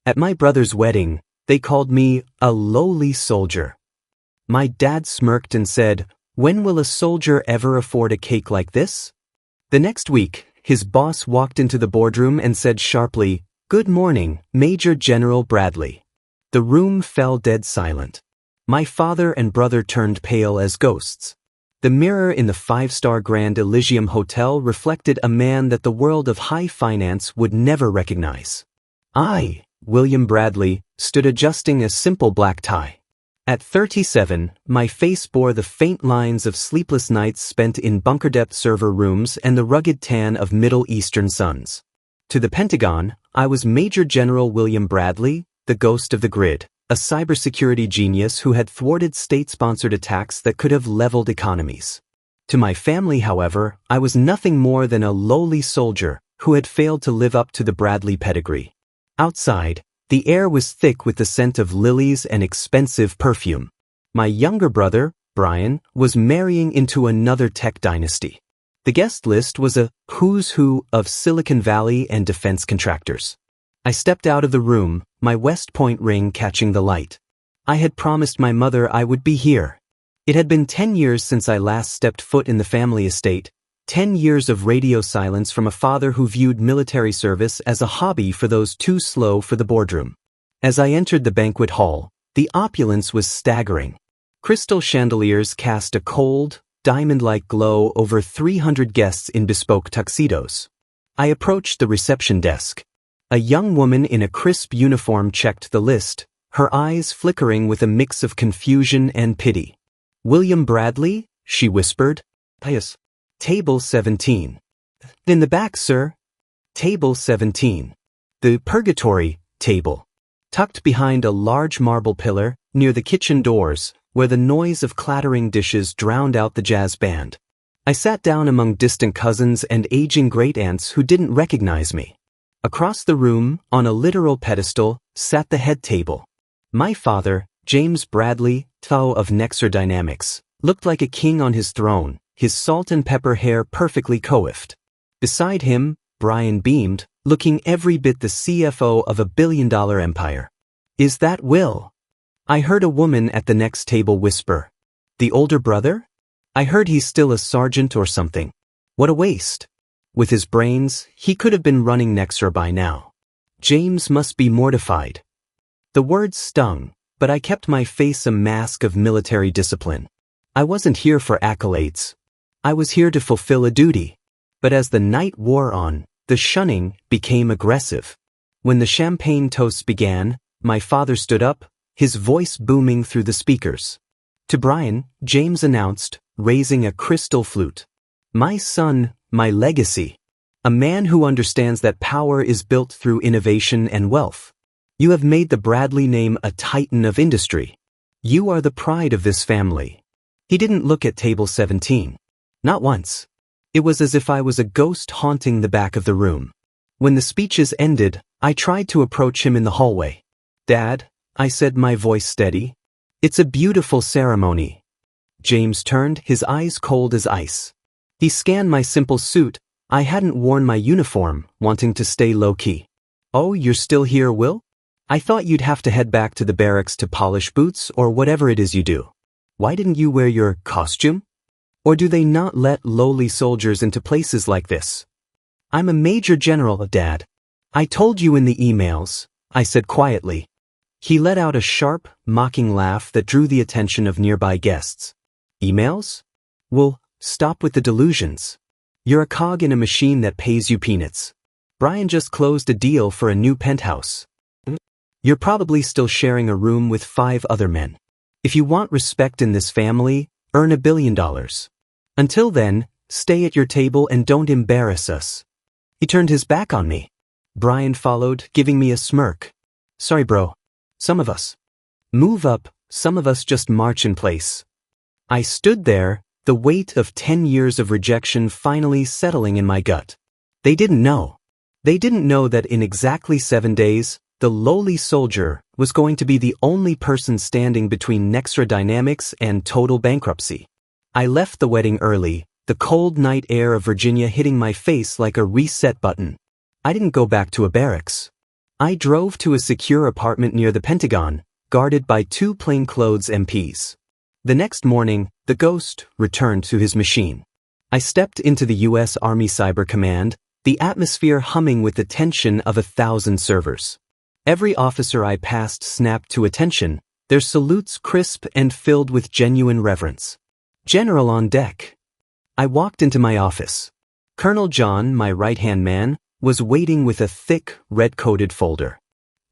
At my brother's wedding, they called me a lowly soldier. My dad smirked and said, "When will a soldier ever afford a cake like this?" The next week, his boss walked into the boardroom and said sharply, "Good morning, Major General Bradley." The room fell dead silent. My father and brother turned pale as ghosts. The mirror in the five-star Grand Elysium Hotel reflected a man that the world of high finance would never recognize. I, William Bradley, stood adjusting a simple black tie. At 37, my face bore the faint lines of sleepless nights spent in bunker-depth server rooms and the rugged tan of Middle Eastern suns. To the Pentagon, I was Major General William Bradley, the ghost of the grid, a cybersecurity genius who had thwarted state-sponsored attacks that could have leveled economies. To my family, however, I was nothing more than a lowly soldier who had failed to live up to the Bradley pedigree. Outside, the air was thick with the scent of lilies and expensive perfume. My younger brother, Brian, was marrying into another tech dynasty. The guest list was a who's who of Silicon Valley and defense contractors. I stepped out of the room, my West Point ring catching the light. I had promised my mother I would be here. It had been 10 years since I last stepped foot in the family estate, 10 years of radio silence from a father who viewed military service as a hobby for those too slow for the boardroom. As I entered the banquet hall, the opulence was staggering. Crystal chandeliers cast a cold, diamond-like glow over 300 guests in bespoke tuxedos. I approached the reception desk. A young woman in a crisp uniform checked the list, her eyes flickering with a mix of confusion and pity. "William Bradley?" she whispered. "Yes. Table 17. "In the back, sir." Table 17. The purgatory table. Tucked behind a large marble pillar near the kitchen doors, where the noise of clattering dishes drowned out the jazz band. I sat down among distant cousins and aging great-aunts who didn't recognize me. Across the room, on a literal pedestal, sat the head table. My father, James Bradley, Tao of Nexar Dynamics, looked like a king on his throne, his salt and pepper hair perfectly coiffed. Beside him, Brian beamed, looking every bit the CFO of a billion-dollar empire. "Is that Will?" I heard a woman at the next table whisper. "The older brother? I heard he's still a sergeant or something. What a waste. With his brains, he could have been running Nexar by now. James must be mortified." The words stung, but I kept my face a mask of military discipline. I wasn't here for accolades. I was here to fulfill a duty. But as the night wore on, the shunning became aggressive. When the champagne toasts began, my father stood up, his voice booming through the speakers. To Brian, James announced, raising a crystal flute, "My son, my legacy. A man who understands that power is built through innovation and wealth. You have made the Bradley name a titan of industry. You are the pride of this family." He didn't look at table 17. Not once. It was as if I was a ghost haunting the back of the room. When the speeches ended, I tried to approach him in the hallway. "Dad," I said, my voice steady, "it's a beautiful ceremony." James turned, his eyes cold as ice. He scanned my simple suit. I hadn't worn my uniform, wanting to stay low-key. "Oh, you're still here, Will? I thought you'd have to head back to the barracks to polish boots or whatever it is you do. Why didn't you wear your costume? Or do they not let lowly soldiers into places like this?" "I'm a major general, Dad. I told you in the emails," I said quietly. He let out a sharp, mocking laugh that drew the attention of nearby guests. "Emails? Well, stop with the delusions. You're a cog in a machine that pays you peanuts. Brian just closed a deal for a new penthouse. You're probably still sharing a room with 5 other men. If you want respect in this family, earn $1 billion. Until then, stay at your table and don't embarrass us." He turned his back on me. Brian followed, giving me a smirk. "Sorry, bro. Some of us move up, some of us just march in place." I stood there, the weight of 10 years of rejection finally settling in my gut. They didn't know. They didn't know that in exactly 7 days, the lowly soldier was going to be the only person standing between Nexar Dynamics and total bankruptcy. I left the wedding early, the cold night air of Virginia hitting my face like a reset button. I didn't go back to a barracks. I drove to a secure apartment near the Pentagon, guarded by 2 plainclothes MPs. The next morning, the ghost returned to his machine. I stepped into the U.S. Army Cyber Command, the atmosphere humming with the tension of 1,000 servers. Every officer I passed snapped to attention, their salutes crisp and filled with genuine reverence. General on deck. I walked into my office. Colonel John, my right-hand man, was waiting with a thick, red-coated folder.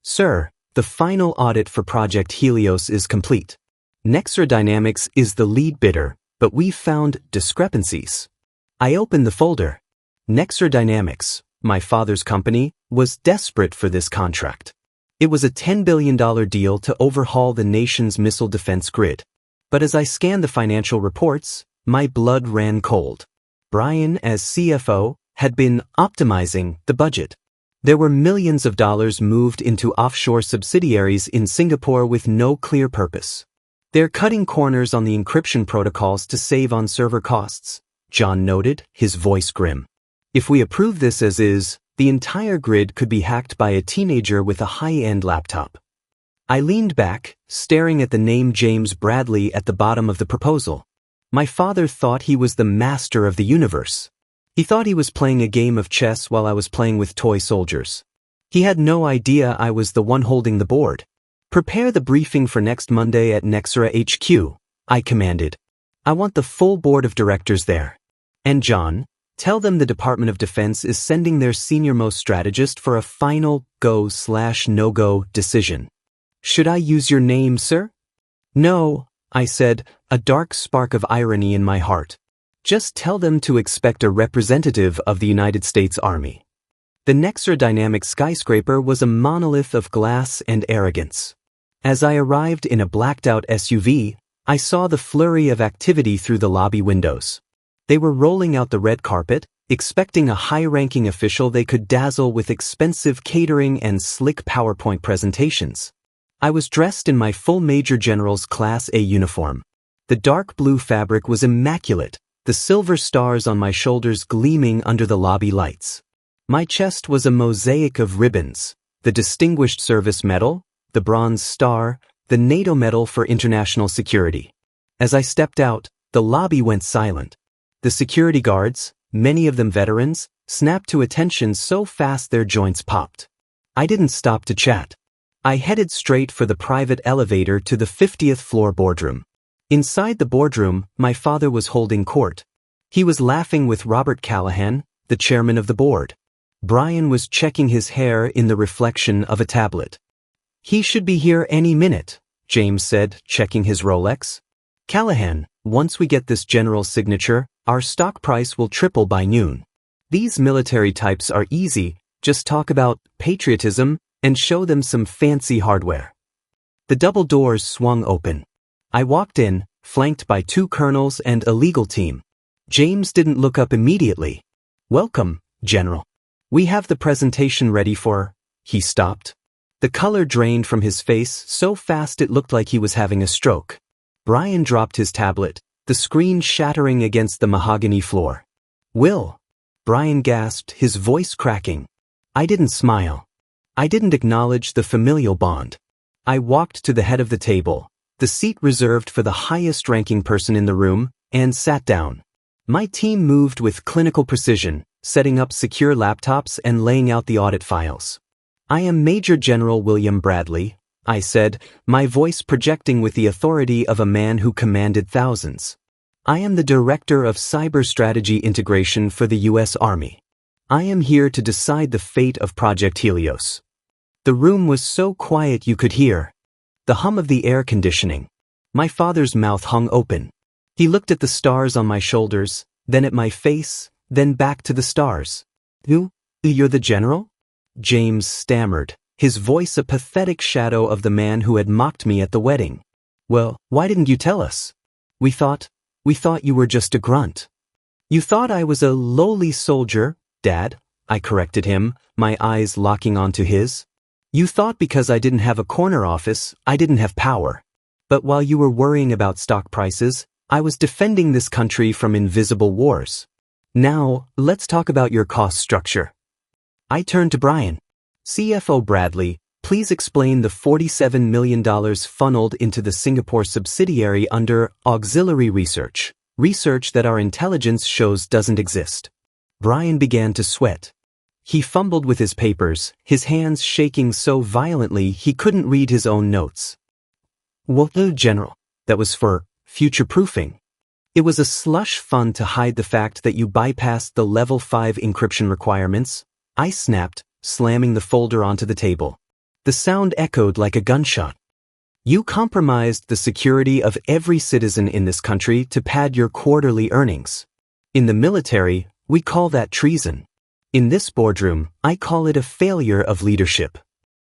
Sir, the final audit for Project Helios is complete. Nexra Dynamics is the lead bidder, but we've found discrepancies. I opened the folder. Nexra Dynamics, my father's company, was desperate for this contract. It was a $10 billion deal to overhaul the nation's missile defense grid. But as I scanned the financial reports, my blood ran cold. Brian, as CFO, had been optimizing the budget. There were millions of dollars moved into offshore subsidiaries in Singapore with no clear purpose. They're cutting corners on the encryption protocols to save on server costs, John noted, his voice grim. If we approve this as is, the entire grid could be hacked by a teenager with a high-end laptop. I leaned back, staring at the name James Bradley at the bottom of the proposal. My father thought he was the master of the universe. He thought he was playing a game of chess while I was playing with toy soldiers. He had no idea I was the one holding the board. Prepare the briefing for next Monday at Nexra HQ, I commanded. I want the full board of directors there. And John, tell them the Department of Defense is sending their senior-most strategist for a final go/no-go decision. Should I use your name, sir? No, I said, a dark spark of irony in my heart. Just tell them to expect a representative of the United States Army. The Nexra Dynamics skyscraper was a monolith of glass and arrogance. As I arrived in a blacked-out SUV, I saw the flurry of activity through the lobby windows. They were rolling out the red carpet, expecting a high-ranking official they could dazzle with expensive catering and slick PowerPoint presentations. I was dressed in my full Major General's Class A uniform. The dark blue fabric was immaculate, the silver stars on my shoulders gleaming under the lobby lights. My chest was a mosaic of ribbons, the Distinguished Service Medal, the Bronze Star, the NATO Medal for International Security. As I stepped out, the lobby went silent. The security guards, many of them veterans, snapped to attention so fast their joints popped. I didn't stop to chat. I headed straight for the private elevator to the 50th floor boardroom. Inside the boardroom, my father was holding court. He was laughing with Robert Callahan, the chairman of the board. Brian was checking his hair in the reflection of a tablet. He should be here any minute, James said, checking his Rolex. Callahan, once we get this general's signature, our stock price will triple by noon. These military types are easy, just talk about patriotism and show them some fancy hardware. The double doors swung open. I walked in, flanked by 2 colonels and a legal team. James didn't look up immediately. Welcome, General. We have the presentation ready for... He stopped. The color drained from his face so fast it looked like he was having a stroke. Brian dropped his tablet, the screen shattering against the mahogany floor. Will? Brian gasped, his voice cracking. I didn't smile. I didn't acknowledge the familial bond. I walked to the head of the table, the seat reserved for the highest-ranking person in the room, and sat down. My team moved with clinical precision, setting up secure laptops and laying out the audit files. I am Major General William Bradley, I said, my voice projecting with the authority of a man who commanded thousands. I am the Director of Cyber Strategy Integration for the U.S. Army. I am here to decide the fate of Project Helios. The room was so quiet you could hear the hum of the air conditioning. My father's mouth hung open. He looked at the stars on my shoulders, then at my face, then back to the stars. You're the general? James stammered, his voice a pathetic shadow of the man who had mocked me at the wedding. Well, why didn't you tell us? We thought you were just a grunt. You thought I was a lowly soldier, Dad, I corrected him, my eyes locking onto his. You thought because I didn't have a corner office, I didn't have power. But while you were worrying about stock prices, I was defending this country from invisible wars. Now, let's talk about your cost structure. I turned to Brian. CFO Bradley, please explain the $47 million funneled into the Singapore subsidiary under auxiliary research, research that our intelligence shows doesn't exist. Brian began to sweat. He fumbled with his papers, his hands shaking so violently he couldn't read his own notes. What the general? That was for future-proofing. It was a slush fund to hide the fact that you bypassed the level 5 encryption requirements, I snapped, slamming the folder onto the table. The sound echoed like a gunshot. You compromised the security of every citizen in this country to pad your quarterly earnings. In the military, we call that treason. In this boardroom, I call it a failure of leadership.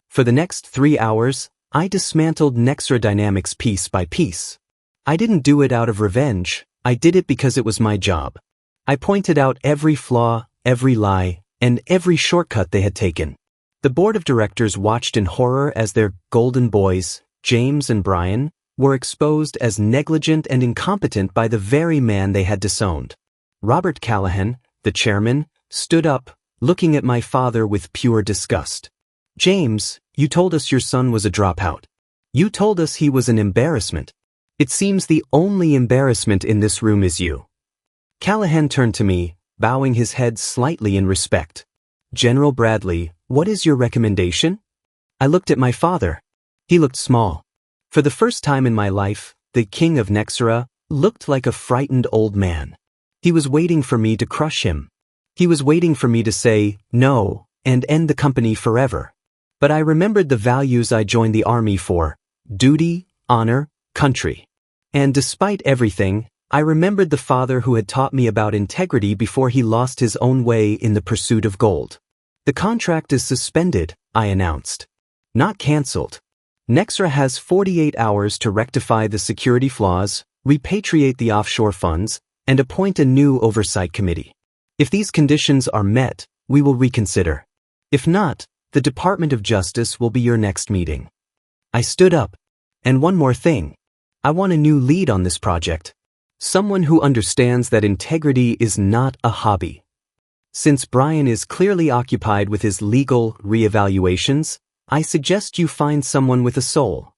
For the next 3 hours, I dismantled Nexra Dynamics piece by piece. I didn't do it out of revenge, I did it because it was my job. I pointed out every flaw, every lie, and every shortcut they had taken. The board of directors watched in horror as their golden boys, James and Brian, were exposed as negligent and incompetent by the very man they had disowned. Robert Callahan, the chairman, stood up, looking at my father with pure disgust. James, you told us your son was a dropout. You told us he was an embarrassment. It seems the only embarrassment in this room is you. Callahan turned to me, bowing his head slightly in respect. General Bradley, what is your recommendation? I looked at my father. He looked small. For the first time in my life, the king of Nexra looked like a frightened old man. He was waiting for me to crush him. He was waiting for me to say no and end the company forever. But I remembered the values I joined the army for: duty, honor, country. And despite everything, I remembered the father who had taught me about integrity before he lost his own way in the pursuit of gold. The contract is suspended, I announced. Not cancelled. Nexra has 48 hours to rectify the security flaws, repatriate the offshore funds, and appoint a new oversight committee. If these conditions are met, we will reconsider. If not, the Department of Justice will be your next meeting. I stood up. And one more thing. I want a new lead on this project. Someone who understands that integrity is not a hobby. Since Brian is clearly occupied with his legal reevaluations, I suggest you find someone with a soul.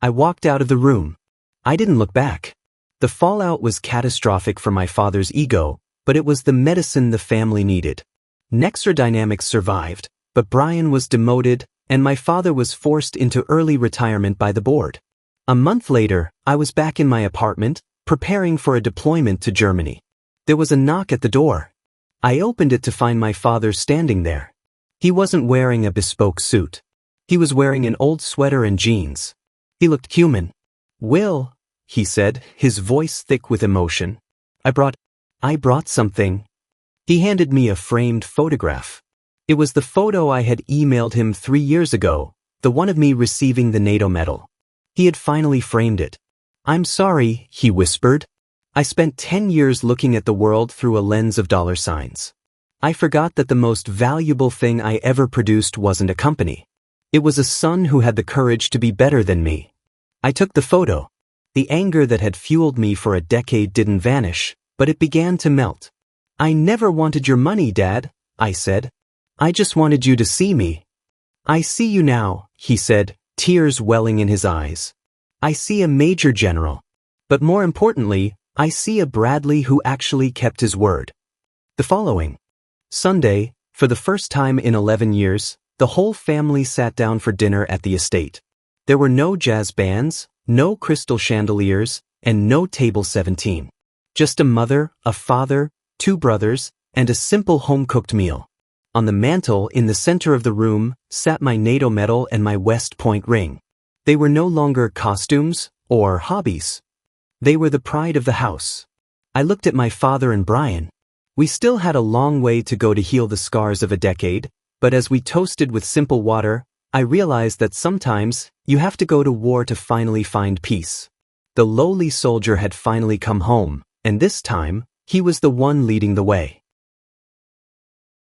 I walked out of the room. I didn't look back. The fallout was catastrophic for my father's ego, but it was the medicine the family needed. Nexra Dynamics survived, but Brian was demoted, and my father was forced into early retirement by the board. A month later, I was back in my apartment, preparing for a deployment to Germany. There was a knock at the door. I opened it to find my father standing there. He wasn't wearing a bespoke suit. He was wearing an old sweater and jeans. He looked human. Will, he said, his voice thick with emotion. I brought something. He handed me a framed photograph. It was the photo I had emailed him 3 years ago, the one of me receiving the NATO medal. He had finally framed it. I'm sorry, he whispered. I spent 10 years looking at the world through a lens of dollar signs. I forgot that the most valuable thing I ever produced wasn't a company. It was a son who had the courage to be better than me. I took the photo. The anger that had fueled me for a decade didn't vanish, but it began to melt. I never wanted your money, Dad, I said. I just wanted you to see me. I see you now, he said, tears welling in his eyes. I see a major general. But more importantly, I see a Bradley who actually kept his word. The following Sunday, for the first time in 11 years, the whole family sat down for dinner at the estate. There were no jazz bands, no crystal chandeliers, and no table 17. Just a mother, a father, 2 brothers, and a simple home-cooked meal. On the mantel in the center of the room sat my NATO medal and my West Point ring. They were no longer costumes or hobbies. They were the pride of the house. I looked at my father and Brian. We still had a long way to go to heal the scars of a decade, but as we toasted with simple water, I realized that sometimes you have to go to war to finally find peace. The lowly soldier had finally come home, and this time, he was the one leading the way.